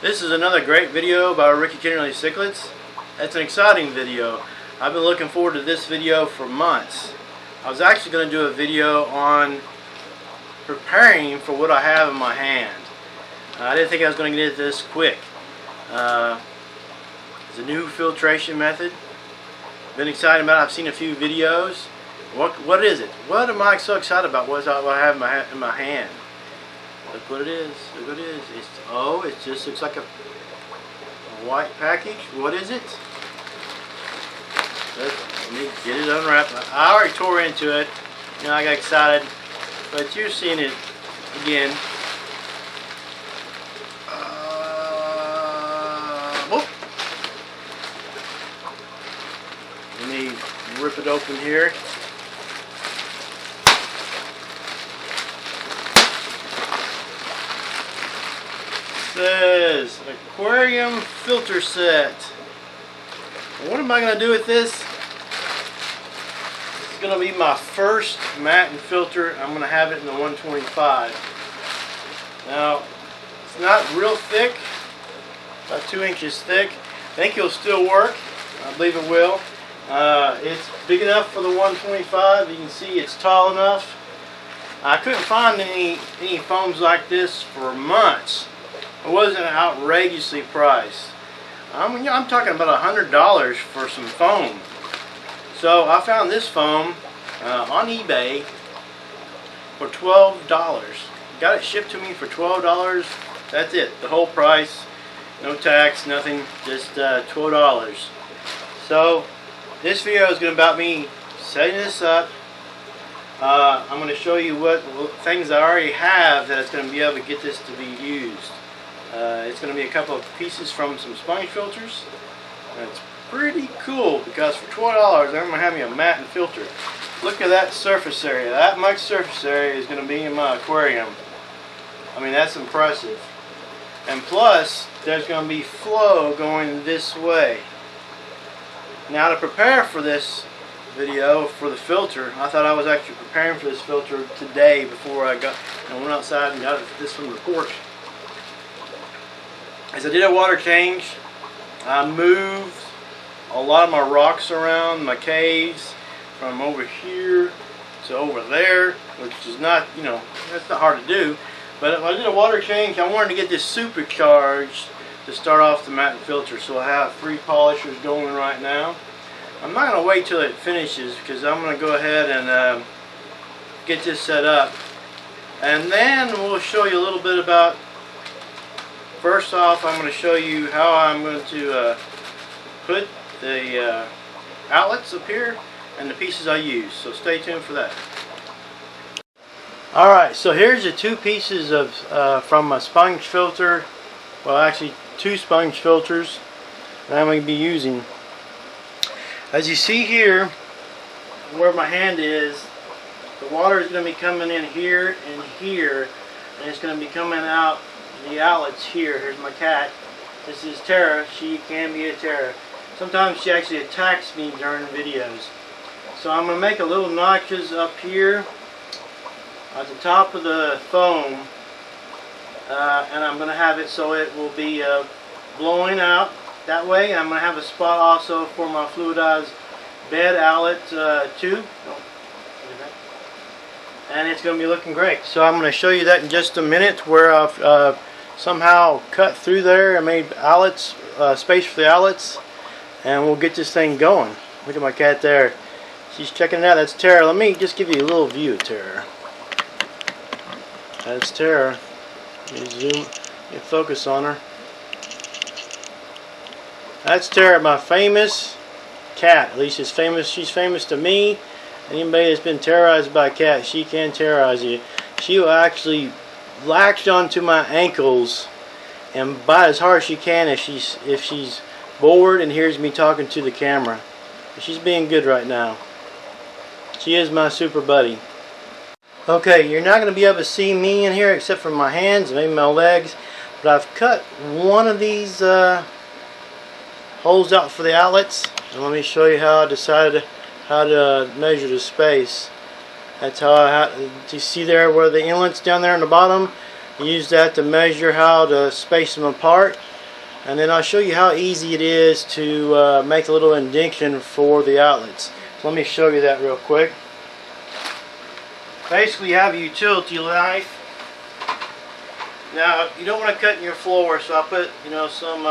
This is another great video by Ricky Kennerly Cichlids. It's an exciting video. I've been looking forward to this video for months. I was actually going to do a video on preparing for what I have in my hand. I didn't think I was going to get it this quick. It's a new filtration method. Been excited about it. I've seen a few videos. What is it? What am I so excited about? What I have in my hand? Look what it is. Look what it is. It just looks like a white package. What is it? Let me get it unwrapped. I already tore into it. You know, I got excited. But you're seeing it again. Whoop. Let me rip it open here. Says aquarium filter set. What am I going to do with this? This is going to be my first Matten filter. I'm going to have it in the 125. Now, it's not real thick, about 2 inches thick. I think it'll still work. I believe it will. It's big enough for the 125. You can see it's tall enough. I couldn't find any foams like this for months. It wasn't outrageously priced. I'm talking about $100 for some foam. So I found this foam on eBay for $12. Got it shipped to me for $12. That's it. The whole price. No tax, nothing. Just $12. So this video is going to be about me setting this up. I'm going to show you what things I already have that is going to be able to get this to be used. It's going to be a couple of pieces from some sponge filters. And it's pretty cool because for $12 I'm going to have me a Matten filter. Look at that surface area. That much surface area is going to be in my aquarium. I mean, that's impressive. And plus there's going to be flow going this way. Now to prepare for this video for the filter, I thought I was actually preparing for this filter today before I went outside and got this from the porch. As I did a water change, I moved a lot of my rocks around, my caves, from over here to over there, which is not, you know, that's not hard to do. But if I did a water change, I wanted to get this supercharged to start off the Matten filter. So I have 3 polishers going right now. I'm not going to wait till it finishes because I'm going to go ahead and get this set up. And then we'll show you a little bit about. First off, I'm going to show you how I'm going to put the outlets up here and the pieces I use. So stay tuned for that. Alright, so here's the 2 pieces of from a sponge filter. Well, actually 2 sponge filters that I'm going to be using. As you see here, where my hand is, the water is going to be coming in here and here, and it's going to be coming out the outlets here. Here's my cat. This is Tara. She can be a Tara. Sometimes she actually attacks me during videos. So I'm going to make a little notches up here at the top of the foam, and I'm going to have it so it will be blowing out that way. I'm going to have a spot also for my fluidized bed outlet tube. And it's going to be looking great. So I'm going to show you that in just a minute, where I've somehow cut through there and made outlets, space for the outlets, and we'll get this thing going. Look at my cat there. She's checking it out. That's Tara. Let me just give you a little view of Tara. That's Tara. Let me zoom and focus on her. That's Tara, my famous cat. At least she's famous to me. Anybody that's been terrorized by a cat, she can terrorize you. She will actually latch onto my ankles and bite as hard as she can if she's bored and hears me talking to the camera. She's being good right now. She is my super buddy. Okay, you're not going to be able to see me in here except for my hands and maybe my legs, but I've cut one of these holes out for the outlets, and let me show you how I decided how to measure the space. That's how you see there where the inlet's down there on the bottom. You use that to measure how to space them apart. and then I'll show you how easy it is to make a little indentation for the outlets. So let me show you that real quick. Basically, you have a utility knife. Now you don't want to cut in your floor, so I'll put some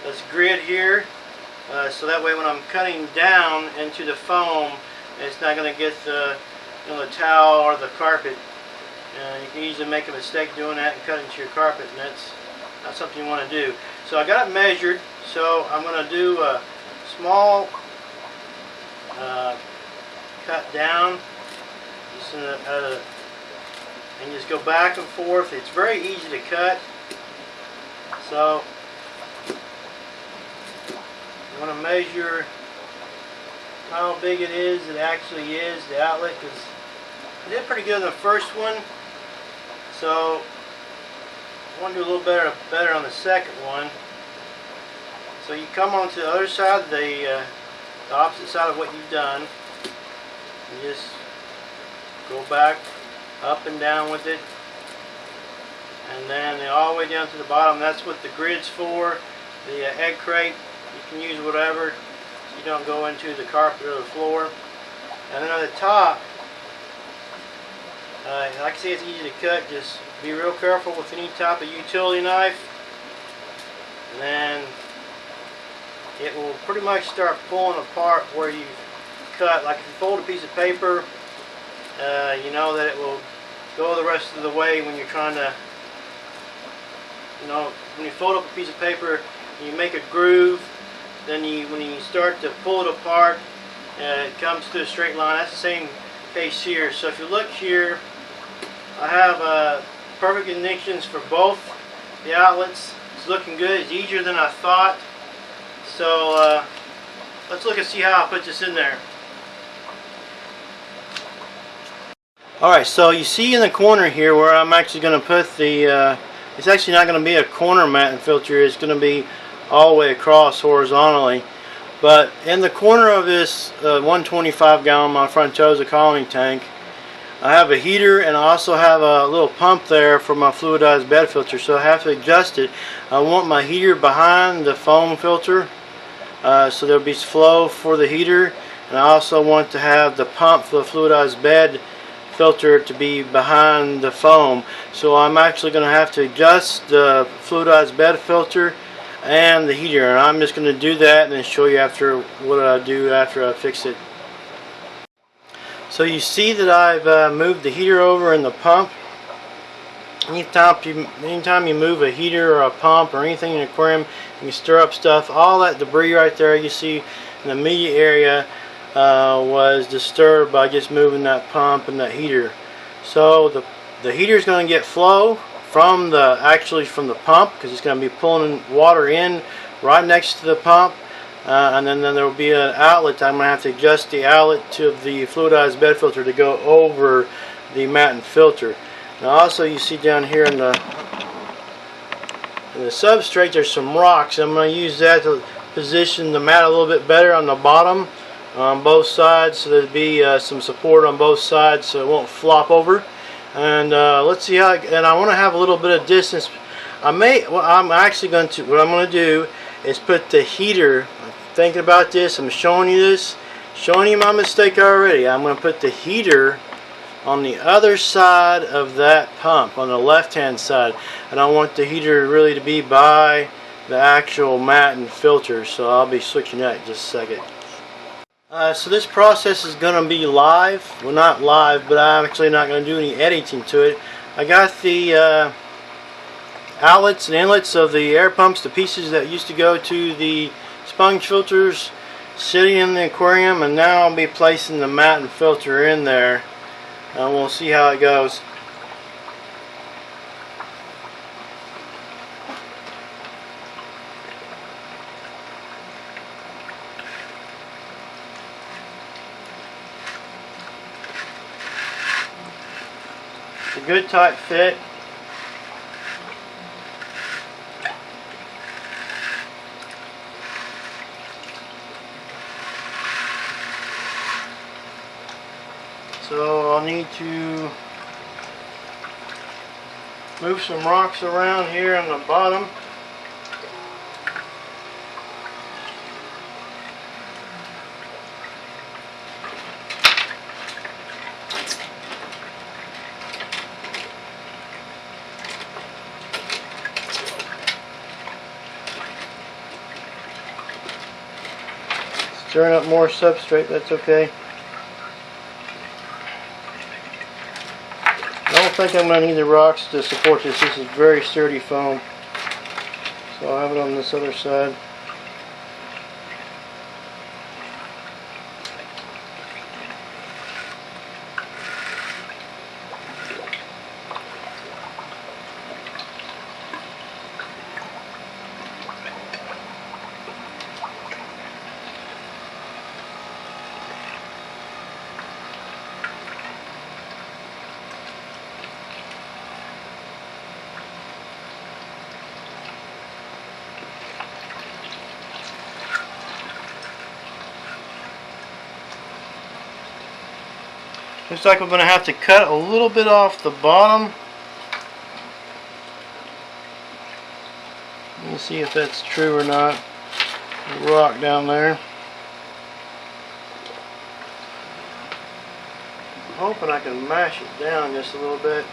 this grid here, so that way when I'm cutting down into the foam, it's not going to get the the towel or the carpet. You can easily make a mistake doing that and cut into your carpet, and that's not something you want to do. So I got it measured, so I'm going to do a small cut down, just and just go back and forth. It's very easy to cut. So you want to measure how big it is. It actually is the outlet, because I did pretty good in the first one. So I want to do a little better on the second one. So you come onto the other side, the opposite side of what you've done, and just go back up and down with it, and then all the way down to the bottom. That's what the grid's for. The egg crate, you can use whatever, so you don't go into the carpet or the floor. And then on the top, like I say, it's easy to cut. Just be real careful with any type of utility knife, and then it will pretty much start pulling apart where you cut. Like if you fold a piece of paper, you know that it will go the rest of the way when you're trying to, when you fold up a piece of paper and you make a groove, then when you start to pull it apart, it comes to a straight line. That's the same case here. So if you look here, I have perfect connections for both the outlets. It's looking good. It's easier than I thought. So let's look and see how I put this in there. Alright, so you see in the corner here where I'm actually going to put the, it's actually not going to be a corner Matten filter, it's going to be all the way across horizontally. But in the corner of this 125 gallon, my Frontosa Colony tank, I have a heater, and I also have a little pump there for my fluidized bed filter, so I have to adjust it. I want my heater behind the foam filter, so there'll be flow for the heater, and I also want to have the pump for the fluidized bed filter to be behind the foam. So I'm actually going to have to adjust the fluidized bed filter and the heater, and I'm just going to do that and then show you after what I do after I fix it. So you see that I've moved the heater over and the pump. Anytime you move a heater or a pump or anything in an aquarium, you stir up stuff. All that debris right there you see in the media area was disturbed by just moving that pump and that heater. So the heater is going to get flow from the pump, because it's going to be pulling water in right next to the pump, and then there will be an outlet. I'm going to have to adjust the outlet to the fluidized bed filter to go over the Matten filter. Now also you see down here in the substrate there's some rocks. I'm going to use that to position the mat a little bit better on the bottom on both sides, so there'll be some support on both sides so it won't flop over. And let's see how. And I want to have a little bit of distance. What I'm going to do is put the heater. I'm thinking about this. I'm showing you my mistake already. I'm going to put the heater on the other side of that pump, on the left-hand side, and I want the heater really to be by the actual Matten filter. So I'll be switching that in just a second. So this process is going to be live. Well, not live, but I'm actually not going to do any editing to it. I got the outlets and inlets of the air pumps, the pieces that used to go to the sponge filters, sitting in the aquarium, and now I'll be placing the Matten filter in there, and we'll see how it goes. It's a good tight fit. So I'll need to move some rocks around here on the bottom. Stirring up more substrate, that's okay. I don't think I'm going to need the rocks to support this. This is very sturdy foam. So I'll have it on this other side. Looks like we're going to have to cut a little bit off the bottom. Let me see if that's true or not. The rock down there. I'm hoping I can mash it down just a little bit.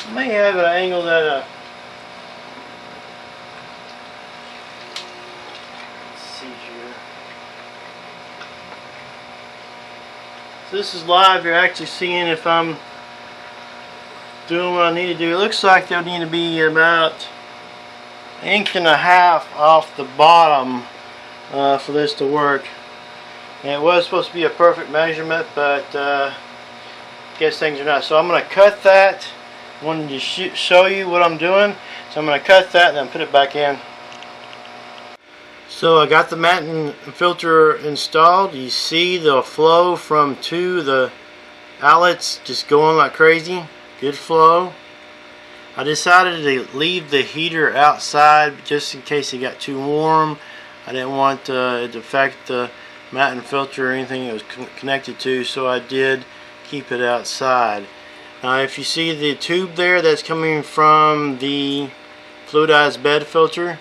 I may have an angle that so this is live. You're actually seeing if I'm doing what I need to do. It looks like there'll need to be about 1.5 inches off the bottom for this to work. And it was supposed to be a perfect measurement, but I guess things are not. So I'm going to cut that. I wanted to show you what I'm doing. So I'm going to cut that and then put it back in. So I got the Matten filter installed. You see the flow from the outlets just going like crazy. Good flow. I decided to leave the heater outside just in case it got too warm. I didn't want it to affect the Matten filter or anything it was connected to, so I did keep it outside. Now if you see the tube there, that's coming from the fluidized bed filter.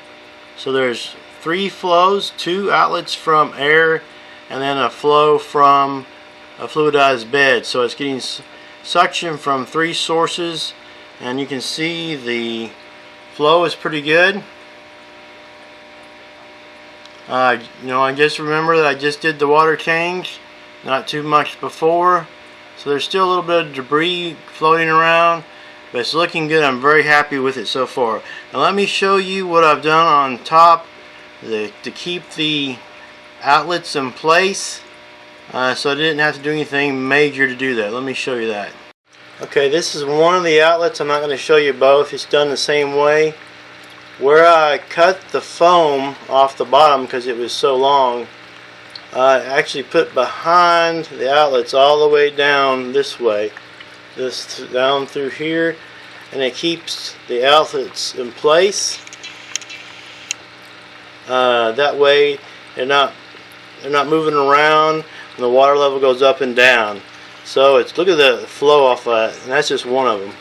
So there's 3 flows, 2 outlets from air, and then a flow from a fluidized bed. So it's getting suction from 3 sources, and you can see the flow is pretty good. I just remember that I just did the water change not too much before, so there's still a little bit of debris floating around, but it's looking good. I'm very happy with it so far. Now let me show you what I've done on top to keep the outlets in place, so I didn't have to do anything major to do that. Let me show you that. Okay, this is one of the outlets. I'm not going to show you both. It's done the same way. Where I cut the foam off the bottom because it was so long, I actually put behind the outlets all the way down this way, down through here, and it keeps the outlets in place. That way they're not moving around and the water level goes up and down. So look at the flow off of that, and that's just one of them.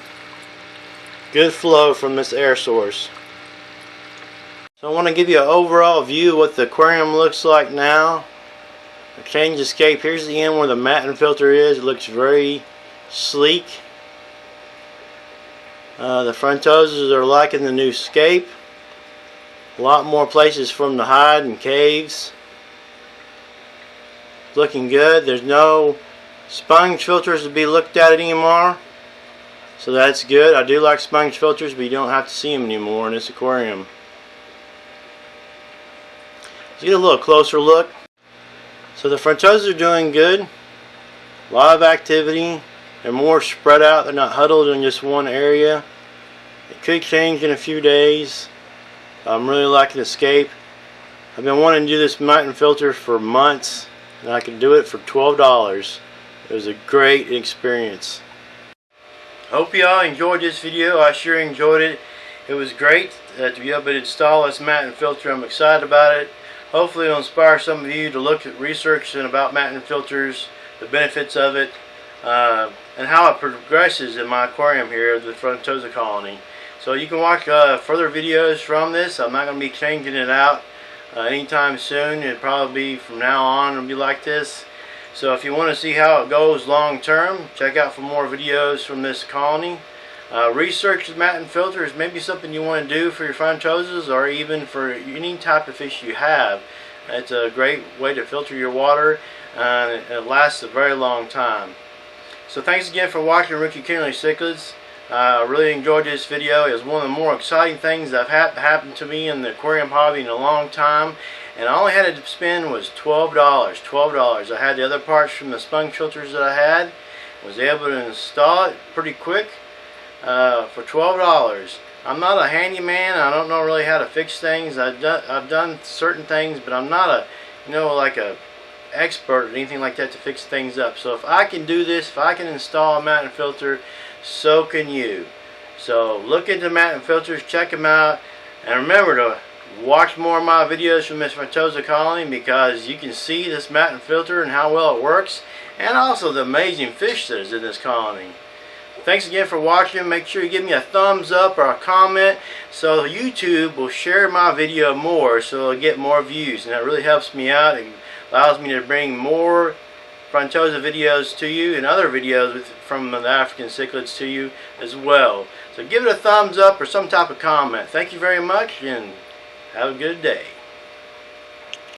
Good flow from this air source. So I want to give you an overall view of what the aquarium looks like now. I changed the scape. Here's the end where the Matten filter is. It looks very sleek. The Frontosas are liking the new scape. A lot more places for them to hide and caves. Looking good. There's no sponge filters to be looked at anymore, so that's good. I do like sponge filters, but you don't have to see them anymore in this aquarium. Let's get a little closer look. So the Frontosas are doing good. A lot of activity. They're more spread out. They're not huddled in just one area. It could change in a few days. I'm really liking the scape. I've been wanting to do this Matten filter for months, and I could do it for $12. It was a great experience. Hope y'all enjoyed this video. I sure enjoyed it. It was great to be able to install this Matten filter. I'm excited about it. Hopefully it'll inspire some of you to look at researching about Matten filters, the benefits of it, and how it progresses in my aquarium here at the Frontosa Colony. So you can watch further videos from this. I'm not going to be changing it out anytime soon. It'll probably be from now on. It'll be like this. So if you want to see how it goes long term, check out for more videos from this colony. Research the Matten Filter is maybe something you want to do for your Frontosas, or even for any type of fish you have. It's a great way to filter your water, and it lasts a very long time. So thanks again for watching Rookie Kingly Cichlids. I really enjoyed this video. It was one of the more exciting things that have happened to me in the aquarium hobby in a long time. And I only had to spend was $12. $12. I had the other parts from the sponge filters that I had. Was able to install it pretty quick for $12. I'm not a handyman. I don't know really how to fix things. I've done certain things, but I'm not like a expert or anything like that to fix things up. So if I can do this, if I can install a Matten Filter, so can you. So look into Matten Filters, check them out, and remember to watch more of my videos from this Frontosa Colony, because you can see this Matten Filter and how well it works, and also the amazing fish that is in this colony. Thanks again for watching. Make sure you give me a thumbs up or a comment so YouTube will share my video more, so it'll get more views, and that really helps me out and allows me to bring more Frontosa videos to you and other videos from the African cichlids to you as well. So give it a thumbs up or some type of comment. Thank you very much, and have a good day.